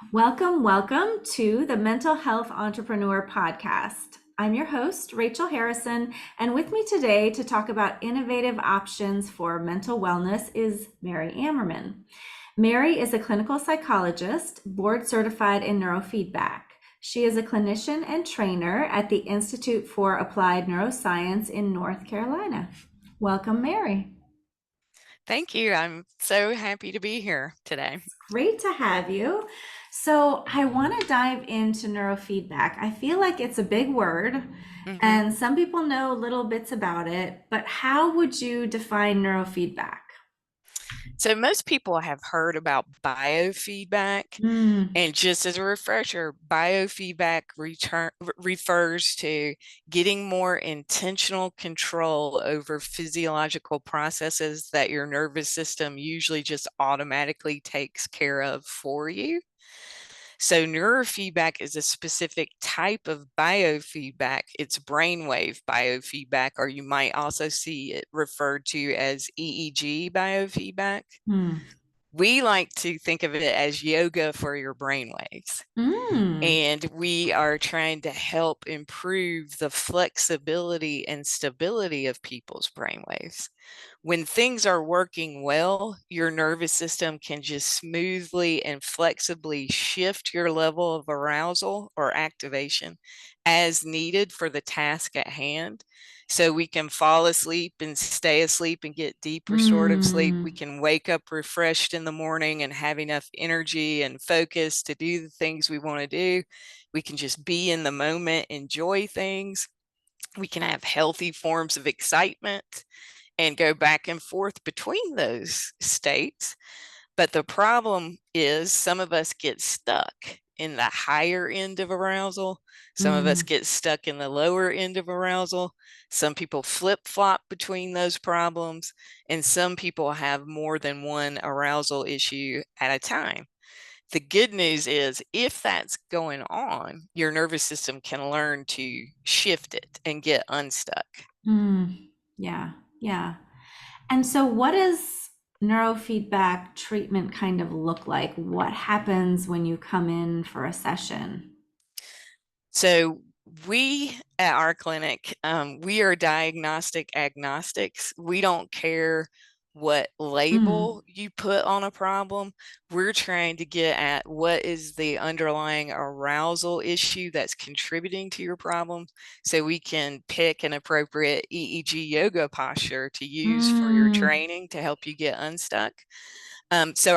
Welcome to the Mental Health Entrepreneur Podcast. I'm your host, Rachel Harrison, and with me today to talk about innovative options for mental wellness is Mary Ammerman. Mary is a clinical psychologist, board certified in neurofeedback. She is a clinician and trainer at the Institute for Applied Neuroscience in North Carolina. Welcome, Mary. Thank you. I'm so happy to be here today. Great to have you. So, I want to dive into neurofeedback. I feel like it's a big word, hmm and some people know little bits about it, but how would you define neurofeedback? So, most people have heard about biofeedback. Mm, And just as a refresher, refers to getting more intentional control over physiological processes that your nervous system usually just automatically takes care of for you. So, neurofeedback is a specific type of biofeedback. It's brainwave biofeedback, or you might also see it referred to as EEG biofeedback. mm, We like to think of it as yoga for your brainwaves. mm, And we are trying to help improve the flexibility and stability of people's brainwaves. When things are working well, your nervous system can just smoothly and flexibly shift your level of arousal or activation as needed for the task at hand. So we can fall asleep and stay asleep and get deep restorative sleep. We mm, can wake up refreshed in the morning and have enough energy and focus to do the things we want to do. We can just be in the moment, enjoy things. We can have healthy forms of excitement and go back and forth between those states. But the problem is some of us get stuck in the higher end of arousal. Some of us mm. get stuck in the lower end of arousal. Some people flip flop between those problems, and some people have more than one arousal issue at a time. The good news is, if that's going on, your nervous system can learn to shift it and get unstuck. Mm. Yeah, yeah. And so, what does neurofeedback treatment kind of look like? What happens when you come in for a session? So we at our clinic, we are diagnostic agnostics. We don't care what Mm, label you put on a problem. We're trying to get at what is the underlying arousal issue that's contributing to your problem, so we can pick an appropriate EEG yoga posture to use for your mm, training to help you get unstuck. So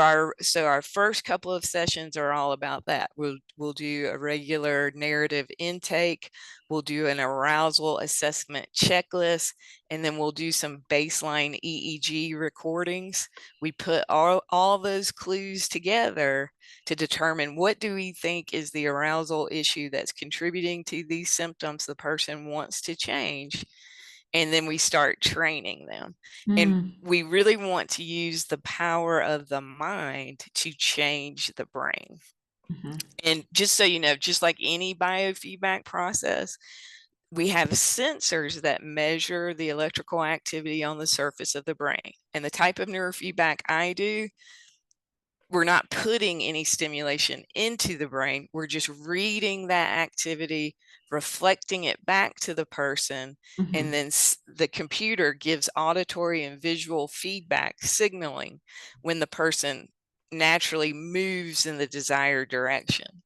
our first couple of sessions are all about that. We'll do a regular narrative intake, we'll do an arousal assessment checklist, and then we'll do some baseline EEG recordings. We put all those clues together to determine what do we think is the arousal issue that's contributing to these symptoms the person wants to change, and then we start training them. And mm. we really want to use the power of the mind to change the brain. Mhm. And just so you know, just like any biofeedback process, we have sensors that measure the electrical activity on the surface of the brain. And the type of neurofeedback I do, we're not putting any stimulation into the brain. We're just reading that activity, reflecting it back to the person, and Mhm. then the computer gives auditory and visual feedback signaling when the person naturally moves in the desired direction.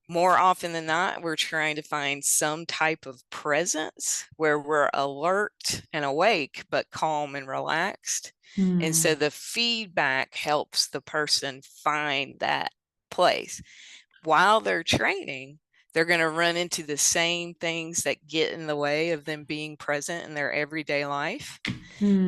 More often than not, we're trying to find some type of presence where we're alert and awake, but calm and relaxed. And so Mm. the feedback helps the person find that place. While they're training, they're going to run into the same things that get in the way of them being present in their everyday life.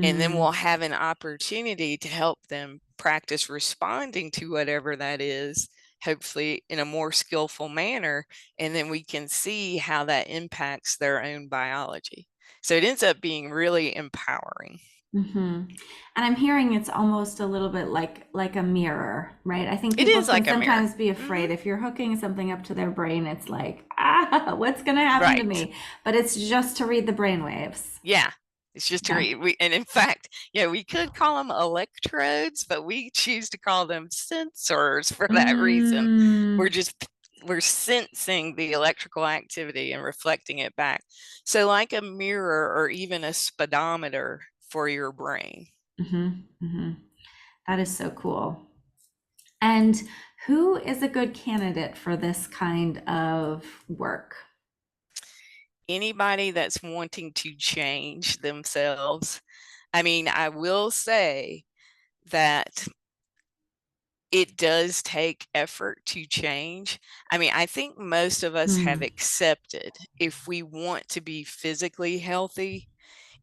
And then we'll Mm. have an opportunity to help them practice responding to whatever that is, hopefully in a more skillful manner. And then we can see how that impacts their own biology. So it ends up being really empowering. Mhm. And I'm hearing it's almost a little bit like a mirror, right? I think It people is can like a mirror. sometimes be hmm afraid if you're hooking something up to their brain, it's like, ah, what's going to happen to Right. me? But it's just to read the brain waves. Yeah. It's just to Yeah. and in fact, we could call them electrodes, but we choose to call them sensors for that reason. We're Mm, just we're sensing the electrical activity and reflecting it back. So like a mirror or even a speedometer for your brain. mhm, mhm. That is so cool. And who is a good candidate for this kind of work? Anybody that's wanting to change themselves. I mean, I will say that it does take effort to change. I mean, I think most of us have Mm, accepted if we want to be physically healthy,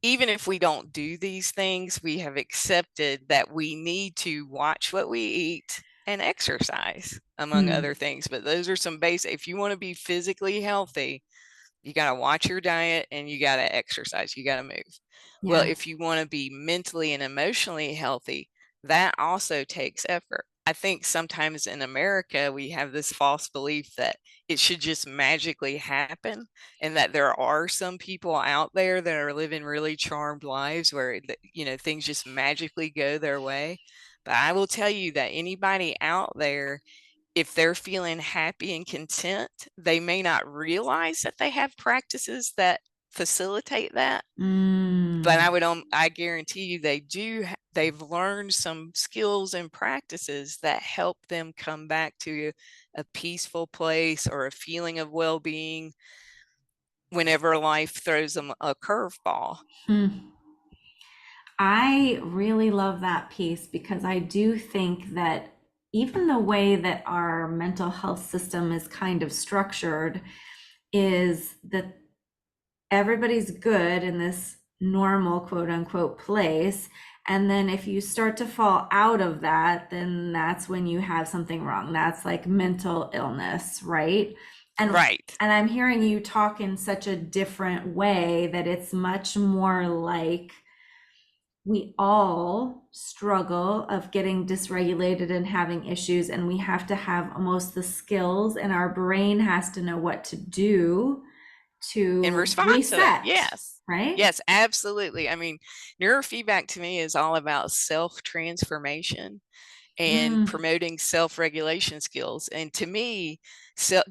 even if we don't do these things, we have accepted that we need to watch what we eat and exercise, among mm, other things. But those are some basic, if you want to be physically healthy, you got to watch your diet and you got to exercise, you got to move. Well, yeah. if you want to be mentally and emotionally healthy, that also takes effort. I think sometimes in America, we have this false belief that it should just magically happen, and that there are some people out there that are living really charmed lives where, things just magically go their way. But I will tell you that anybody out there, if they're feeling happy and content, they may not realize that they have practices that facilitate that. But Mm, I guarantee you they do. They've learned some skills and practices that help them come back to a peaceful place or a feeling of well-being whenever life throws them a curveball. hmm. I really love that piece because I do think that even the way that our mental health system is kind of structured is that everybody's good in this normal quote unquote place. And then if you start to fall out of that, then that's when you have something wrong. That's like mental illness, right? And Right. and I'm hearing you talk in such a different way that it's much more like we all struggle of getting dysregulated and having issues, and we have to have almost the skills, and our brain has to know what to do In to response to that, reset, yes. right? Yes, absolutely. I mean, neurofeedback to me is all about self transformation and Mm, promoting self-regulation skills. And to me,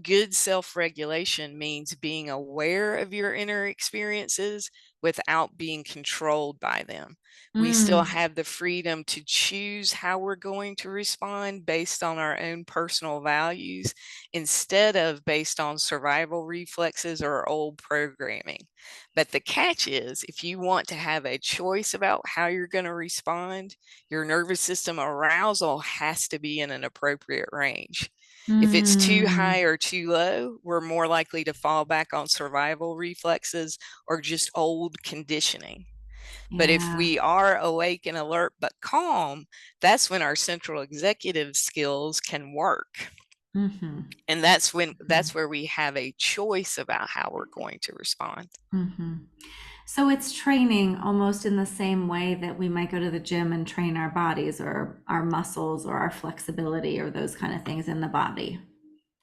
good self-regulation means being aware of your inner experiences without being controlled by them. We still mm, have the freedom to choose how we're going to respond based on our own personal values instead of based on survival reflexes or old programming. But the catch is, if you want to have a choice about how you're going to respond, your nervous system arousal has to be in an appropriate range. If it's too high mm. or too low, we're more likely to fall back on survival reflexes or just old conditioning. But if Yeah. we are awake and alert but calm, that's when our central executive skills can work. Mm-hmm. And that's where we have a choice about how we're going to respond. Mm-hmm. So it's training almost in the same way that we might go to the gym and train our bodies or our muscles or our flexibility or those kind of things in the body.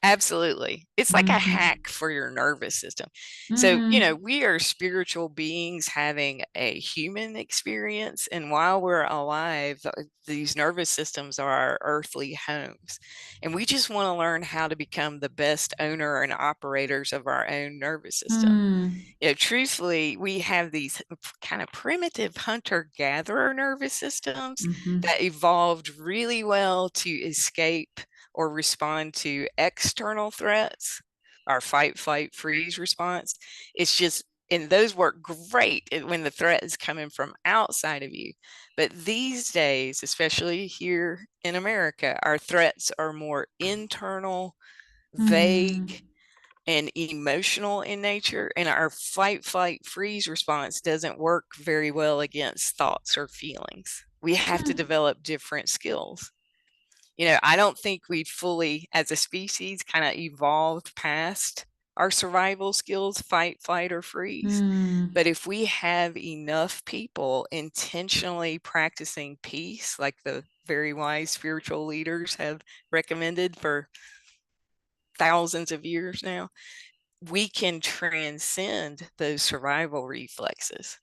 Absolutely. It's like a Mm-hmm. hack for your nervous system. So, Mm, we are spiritual beings having a human experience. And while we're alive, these nervous systems are our earthly homes. And we just want to learn how to become the best owner and operators of our own nervous system. mm, Truthfully, we have these kind of primitive hunter-gatherer nervous systems mm-hmm. that evolved really well to escape or respond to external threats, our fight, flight, freeze response. It's just, and those work great when the threat is coming from outside of you. But these days, especially here in America, our threats are more internal, Mm, vague, and emotional in nature, and our fight, flight, freeze response doesn't work very well against thoughts or feelings. We have to mm, develop different skills. I don't think we've fully, as a species, kind of evolved past our survival skills, fight, flight, or freeze. mm, But if we have enough people intentionally practicing peace, like the very wise spiritual leaders have recommended for thousands of years now, we can transcend those survival reflexes.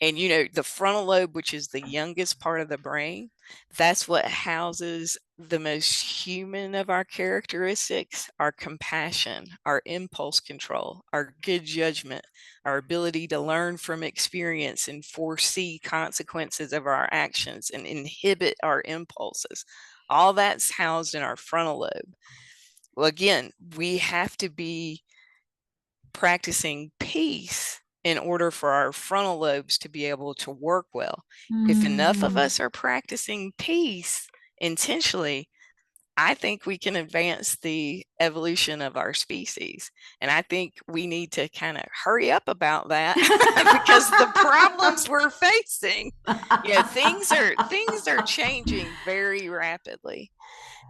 And the frontal lobe, which is the youngest part of the brain, that's what houses the most human of our characteristics: our compassion, our impulse control, our good judgment, our ability to learn from experience and foresee consequences of our actions and inhibit our impulses. All that's housed in our frontal lobe. Well, again, we have to be practicing peace in order for our frontal lobes to be able to work well. If enough of Mm. us are practicing peace intentionally, I think we can advance the evolution of our species. And I think we need to kind of hurry up about that because the problems we're facing, things are changing very rapidly.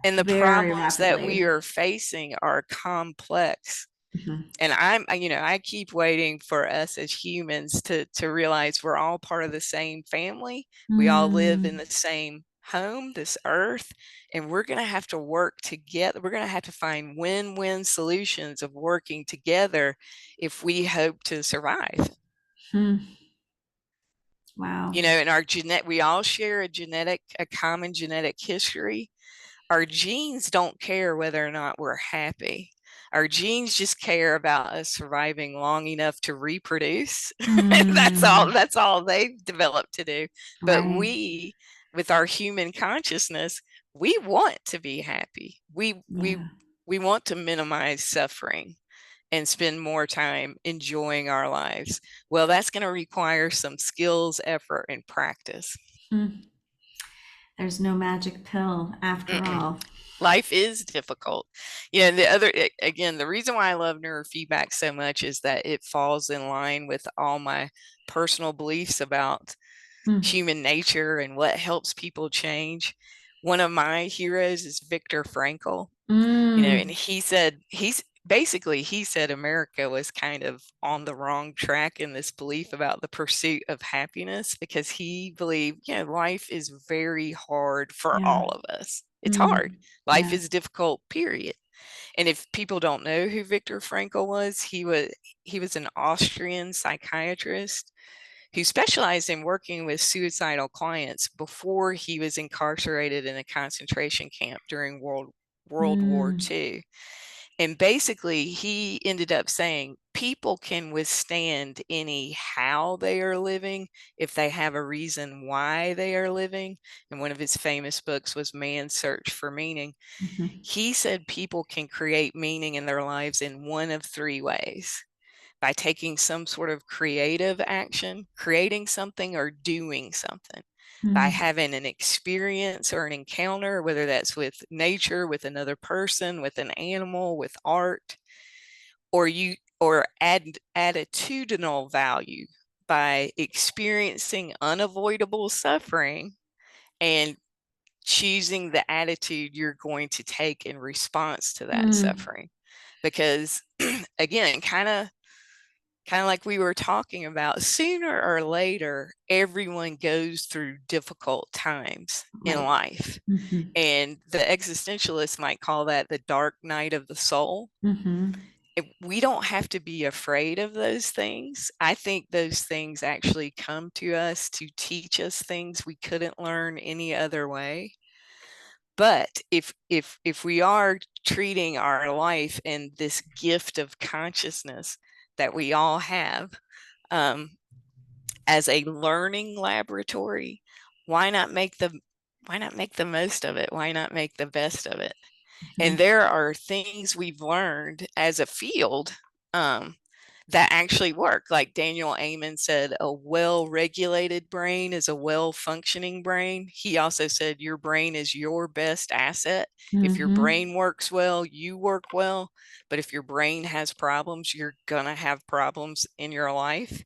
And the Very problems that we rapidly. are facing are complex. Mhm. And I keep waiting for us as humans to realize we're all part of the same family. We all live in Mm. the same home, this earth, and we're going to have to work together. We're going to have to find win-win solutions of working together if we hope to survive. Hmm. Wow. In our we all share a common genetic history. Our genes don't care whether or not we're happy. Our genes just care about us surviving long enough to reproduce. Mm. That's all they've developed to do. But Right. with our human consciousness, we want to be happy. Yeah. We want to minimize suffering and spend more time enjoying our lives. Well, that's going to require some skills, effort, and practice. Hmm. There's no magic pill after Mm-mm. all. Life is difficult. And again, the reason why I love neurofeedback so much is that it falls in line with all my personal beliefs about Mm. human nature and what helps people change. One of my heroes is Viktor Frankl. And Mm. he said America was kind of on the wrong track in this belief about the pursuit of happiness, because he believed, life is very hard for Yeah. all of us. It's hard. Mm. Life Yeah. is difficult, period. And if people don't know who Viktor Frankl was, he was an Austrian psychiatrist who specialized in working with suicidal clients before he was incarcerated in a concentration camp during World War Mm. II. And basically, he ended up saying people can withstand any how they are living if they have a reason why they are living. And one of his famous books was Man's Search for Meaning. Mhm. He said people can create meaning in their lives in one of three ways: by taking some sort of creative action, creating something, or doing something; by Mm. having an experience or an encounter, whether that's with nature, with another person, with an animal, with art; or attitudinal value, by experiencing unavoidable suffering and choosing the attitude you're going to take in response to that Mm. suffering. Because again, kind of like we were talking about, sooner or later, everyone goes through difficult times in Right. life. Mhm. And the existentialists might call that the dark night of the soul. Mhm. We don't have to be afraid of those things. I think those things actually come to us to teach us things we couldn't learn any other way. But if we are treating our life and this gift of consciousness that we all have, um, as a learning laboratory, why not make the most of it? Why not make the best of it? And Mhm. there are things we've learned as a field, um, that actually work. Like Daniel Amen said, a well-regulated brain is a well-functioning brain. He also said your brain is your best asset. If your Mhm. brain works well, you work well. But if your brain has problems, you're gonna have problems in your life.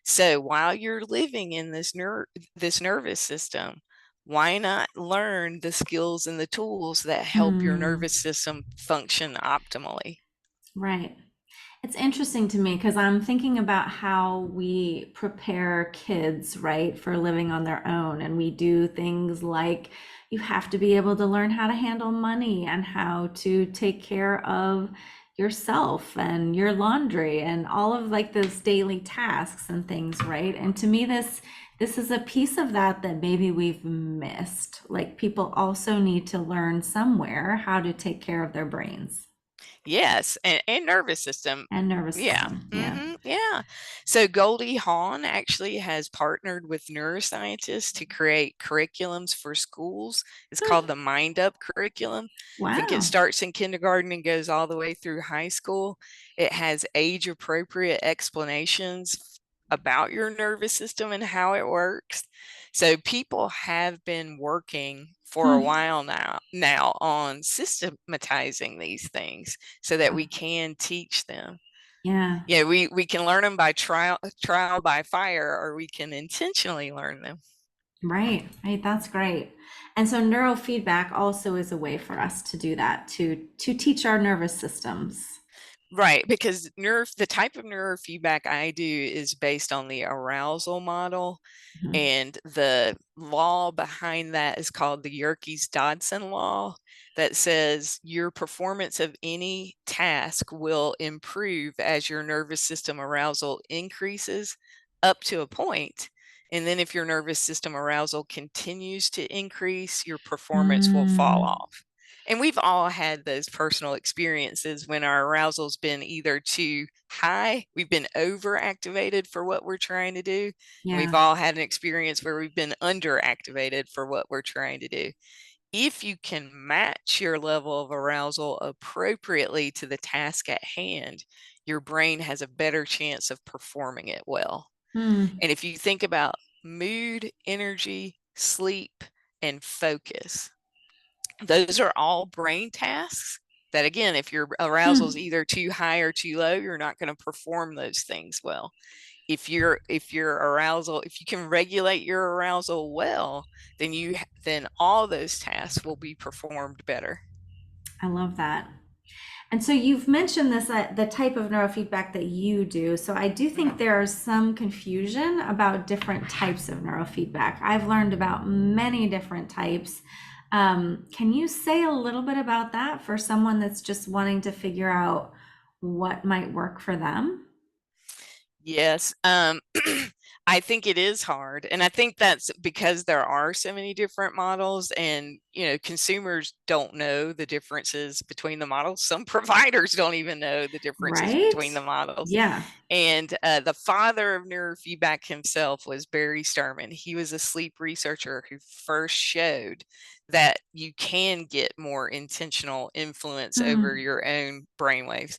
So while you're living in this nervous system, why not learn the skills and the tools that help your Mm. nervous system function optimally? Right. It's interesting to me because I'm thinking about how we prepare kids, right, for living on their own. And we do things like you have to be able to learn how to handle money and how to take care of yourself and your laundry and all of like those daily tasks and things, right? And to me, this is a piece of that that maybe we've missed. Like people also need to learn somewhere how to take care of their brains Yes, and nervous system. and nervous Yeah. system. Yeah. Yeah. So Goldie Hawn actually has partnered with neuroscientists to create curriculums for schools. It's Hmm. called the Mind Up curriculum. I think it Wow. starts in kindergarten and goes all the way through high school. It has age appropriate explanations about your nervous system and how it works. So people have been working for a Hmm. while now on systematizing these things so that we can teach them. Yeah. Yeah, we can learn them by trial by fire, or we can intentionally learn them. Right. Right. That's great. And so neurofeedback also is a way for us to do that, to teach our nervous systems. Right, because the type of neurofeedback I do is based on the arousal model. Mhm. And the law behind that is called the Yerkes-Dodson law, that says your performance of any task will improve as your nervous system arousal increases up to a point. And then if your nervous system arousal continues to increase, your performance will fall Mm, off. And we've all had those personal experiences when our arousal's been either too high, we've been overactivated for what we're trying to do, and we've yeah. all had an experience where we've been underactivated for what we're trying to do. If you can match your level of arousal appropriately to the task at hand, your brain has a better chance of performing it well. Mm, And if you think about mood, energy, sleep, and focus, those are all brain tasks that, again, if your arousal is hmm. either too high or too low, you're not going to perform those things well. If your arousal, if you can regulate your arousal well, then all those tasks will be performed better. I love that. And so you've mentioned this, the type of neurofeedback that you do. So I do think Mhm. there's some confusion about different types of neurofeedback. I've learned about many different types. Can you say a little bit about that for someone that's just wanting to figure out what might work for them? Yes. I think it is hard. And I think that's because there are so many different models, and, consumers don't know the differences between the models. Some providers don't even know the differences between Right? the models. Yeah. And the father of neurofeedback himself was Barry Sturman. He was a sleep researcher who first showed that you can get more intentional influence over Hmm. your own brainwaves.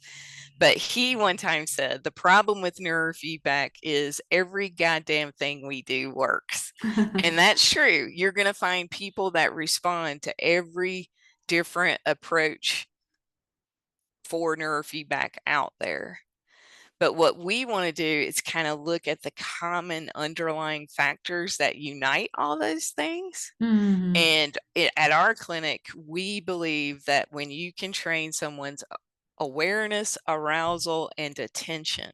But he one time said the problem with neurofeedback is every goddamn thing we do works. And that's true. You're going to find people that respond to every different approach for neurofeedback out there. But what we want to do is kind of look at the common underlying factors that unite all those things. Hmm. And at our clinic, we believe that when you can train someone's awareness, arousal, and attention,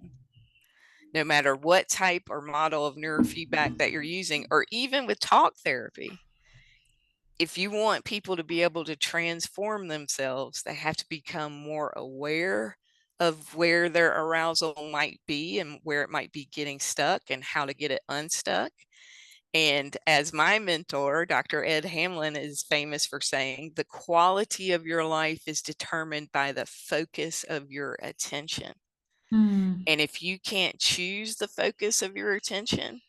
no matter what type or model of neurofeedback that you're using, or even with talk therapy, if you want people to be able to transform themselves, they have to become more aware of where their arousal might be and where it might be getting stuck and how to get it unstuck. And as my mentor, Dr. Ed Hamlin, is famous for saying, the quality of your life is determined by the focus of your attention. Hmm. And if you can't choose the focus of your attention,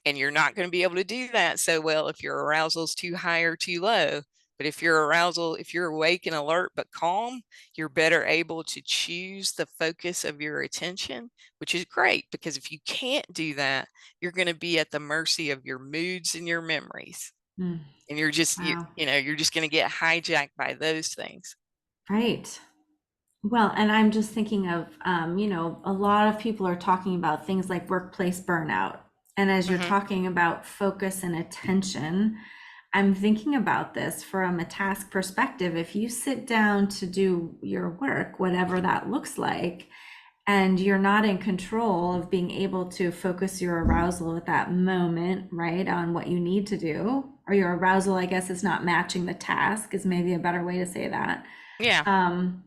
and you're not going to be able to do that so well if your arousal is too high or too low. But if your arousal, if you're awake and alert but calm, you're better able to choose the focus of your attention, which is great, because if you can't do that, you're going to be at the mercy of your moods and your memories. Hmm. And you're just, Wow. you're just going to get hijacked by those things. Right. Well, and I'm just thinking of, a lot of people are talking about things like workplace burnout. And as you're Hmm. talking about focus and attention, I'm thinking about this from a task perspective. If you sit down to do your work, whatever that looks like, and you're not in control of being able to focus your arousal at that moment, right, on what you need to do, or your arousal, I guess, is not matching the task, is maybe a better way to say that. Yeah. Um,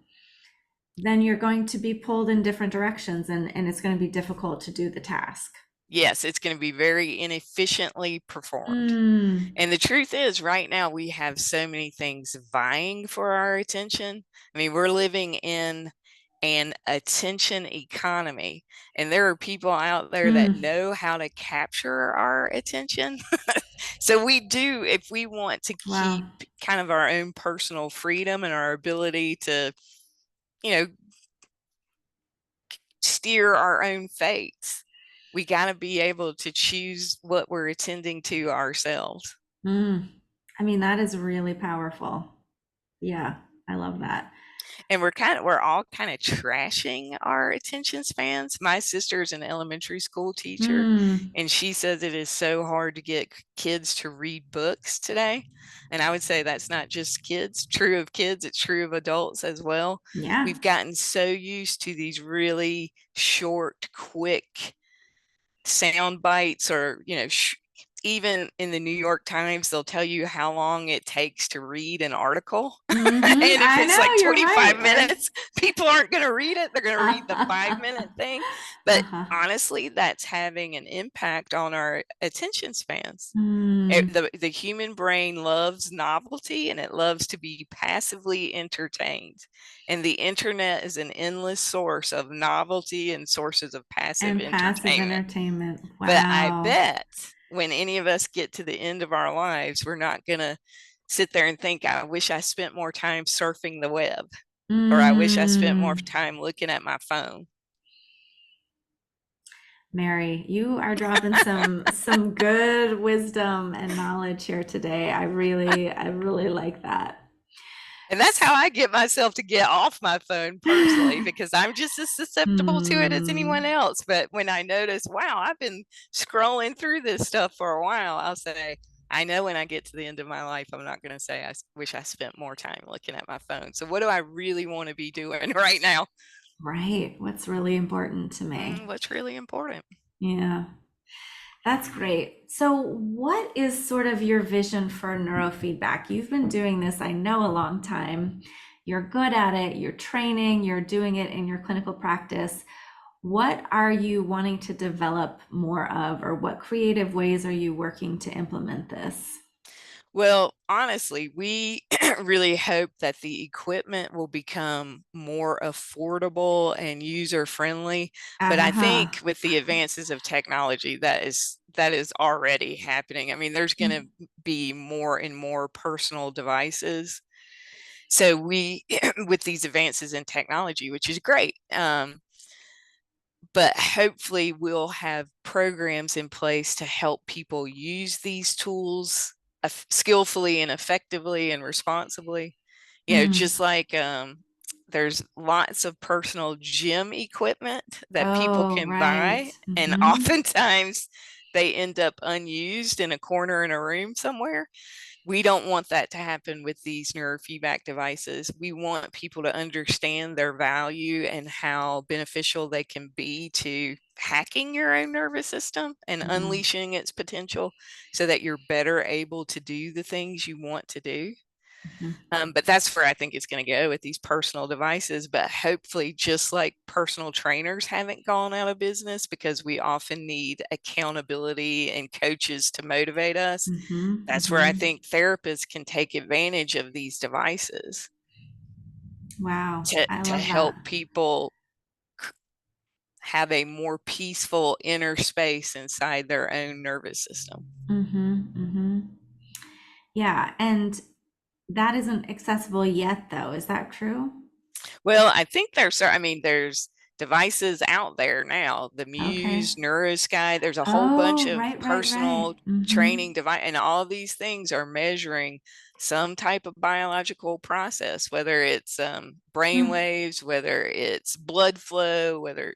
then you're going to be pulled in different directions, and it's going to be difficult to do the task. Yes, it's going to be very inefficiently performed. Mm, And the truth is, right now, we have so many things vying for our attention. I mean, we're living in an attention economy, and there are people out there that mm, know how to capture our attention. So we do, if we want to wow. keep kind of our own personal freedom and our ability to, you know, steer our own fates, we got to be able to choose what we're attending to ourselves. Mm. I mean, that is really powerful. Yeah, I love that. And we're all kind of trashing our attention spans. My sister's an elementary school teacher, Mm, and she says it is so hard to get kids to read books today. And I would say that's not just kids, true of kids, it's true of adults as well. yeah. We've gotten so used to these really short, quick sound bites, or even in the New York Times, they'll tell you how long it takes to read an article. Mm-hmm. And if I it's like know, you're 25 right. Like, minutes, people aren't going to read it. They're going to read the 5 minute thing. But uh-huh. honestly, that's having an impact on our attention spans. Mm, The human brain loves novelty, and it loves to be passively entertained. And the internet is an endless source of novelty and sources of passive and passive entertainment. entertainment. But I Wow. bet when any of us get to the end of our lives, we're not going to sit there and think, I wish I spent more time surfing the web, or I wish I spent more Mm. time looking at my phone. Mary, you are dropping some good wisdom and knowledge here today. I really like that. And that's how I get myself to get off my phone personally, because I'm just as susceptible to it as anyone Hmm. else. But when I notice, wow, I've been scrolling through this stuff for a while, I'll say, I know when I get to the end of my life, I'm not going to say, I wish I spent more time looking at my phone. So, what do I really want to be doing right now? Right. What's really important to me? What's really important? Yeah. That's great. So, what is sort of your vision for neurofeedback? You've been doing this, I know, a long time. You're good at it, you're training, you're doing it in your clinical practice. What are you wanting to develop more of, or what creative ways are you working to implement this? Well, honestly, we really hope that the equipment will become more affordable and user friendly. But I Uh-huh. think with the advances of technology, that is already happening. I mean, there's going to be more and more personal devices. So we, with these advances in technology, which is great, but hopefully we'll have programs in place to help people use these tools skillfully and effectively and responsibly. Mm. Just like there's lots of personal gym equipment that people Oh, can buy, right. and oftentimes they end up unused in a corner in a room somewhere. We don't want that to happen with these neurofeedback devices. We want people to understand their value and how beneficial they can be to hacking your own nervous system and Mm-hmm. unleashing its potential, so that you're better able to do the things you want to do. But that's where I think it's going to go with these personal devices. But hopefully, just like personal trainers haven't gone out of business because we often need accountability and coaches to motivate us, Mm-hmm. that's where I Mm-hmm. think therapists can take advantage of these devices Wow, I to love that. help people have a more peaceful inner space inside their own nervous system. Mm-hmm. Mm-hmm. Yeah, and that isn't accessible yet, though. Is that true? Well, I think there's devices out there now, the Okay. Muse, Neurosky, there's a whole bunch Oh, of right, right, right. personal Mm-hmm. training device, and all of these things are measuring some type of biological process, whether it's brain Hmm. waves, whether it's blood flow, whether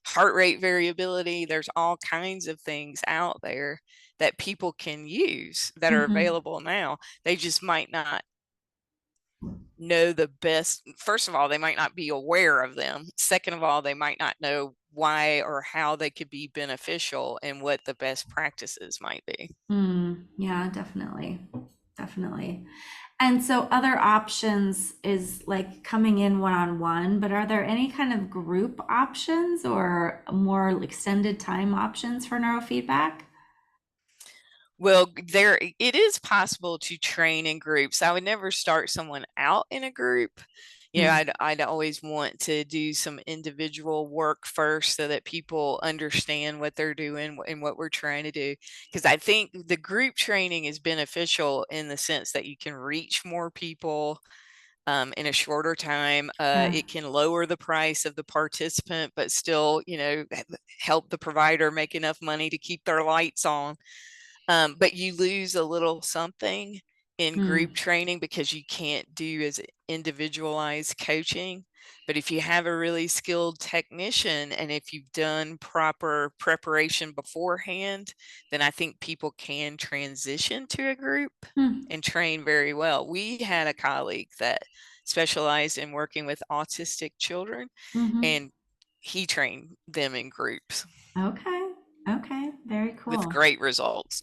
heart rate variability. There's all kinds of things out there that people can use that are Mm-hmm. available now. They just might not know the best. First of all, they might not be aware of them. Second of all, they might not know why or how they could be beneficial and what the best practices might be. Mm, yeah, definitely. Definitely. And so other options is like coming in one-on-one, but are there any kind of group options or more extended time options for neurofeedback? Well, there it is possible to train in groups. I would never start someone out in a group. Hmm. I'd always want to do some individual work first so that people understand what they're doing and what we're trying to do. Because I think the group training is beneficial in the sense that you can reach more people in a shorter time. Yeah. It can lower the price of the participant, but still, help the provider make enough money to keep their lights on. But you lose a little something in Hmm. group training because you can't do as individualized coaching. But if you have a really skilled technician and if you've done proper preparation beforehand, then I think people can transition to a group Hmm. and train very well. We had a colleague that specialized in working with autistic children, Hmm. and he trained them in groups Okay. Okay. Very with cool. great results.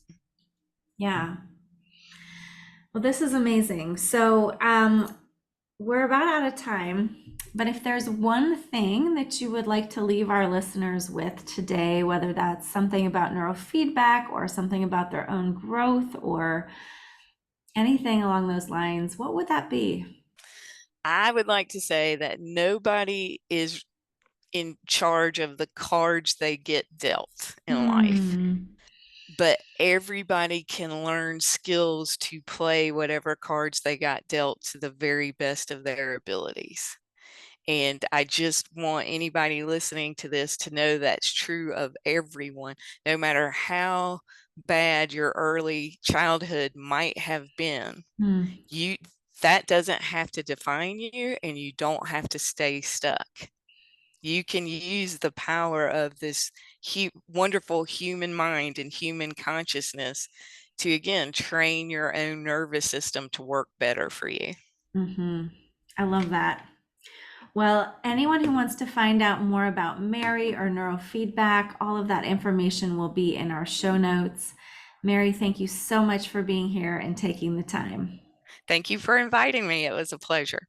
Yeah. Well, this is amazing. So, we're about out of time, but if there's one thing that you would like to leave our listeners with today, whether that's something about neurofeedback or something about their own growth or anything along those lines, what would that be? I would like to say that nobody is in charge of the cards they get dealt in life, Hmm. but everybody can learn skills to play whatever cards they got dealt to the very best of their abilities. And I just want anybody listening to this to know that's true of everyone, no matter how bad your early childhood might have been. Hmm. You that doesn't have to define you, and you don't have to stay stuck. You can use the power of this wonderful human mind and human consciousness to, again, train your own nervous system to work better for you. Hmm. I love that. Well, anyone who wants to find out more about Mary or neurofeedback, all of that information will be in our show notes. Mary, thank you so much for being here and taking the time. Thank you for inviting me. It was a pleasure.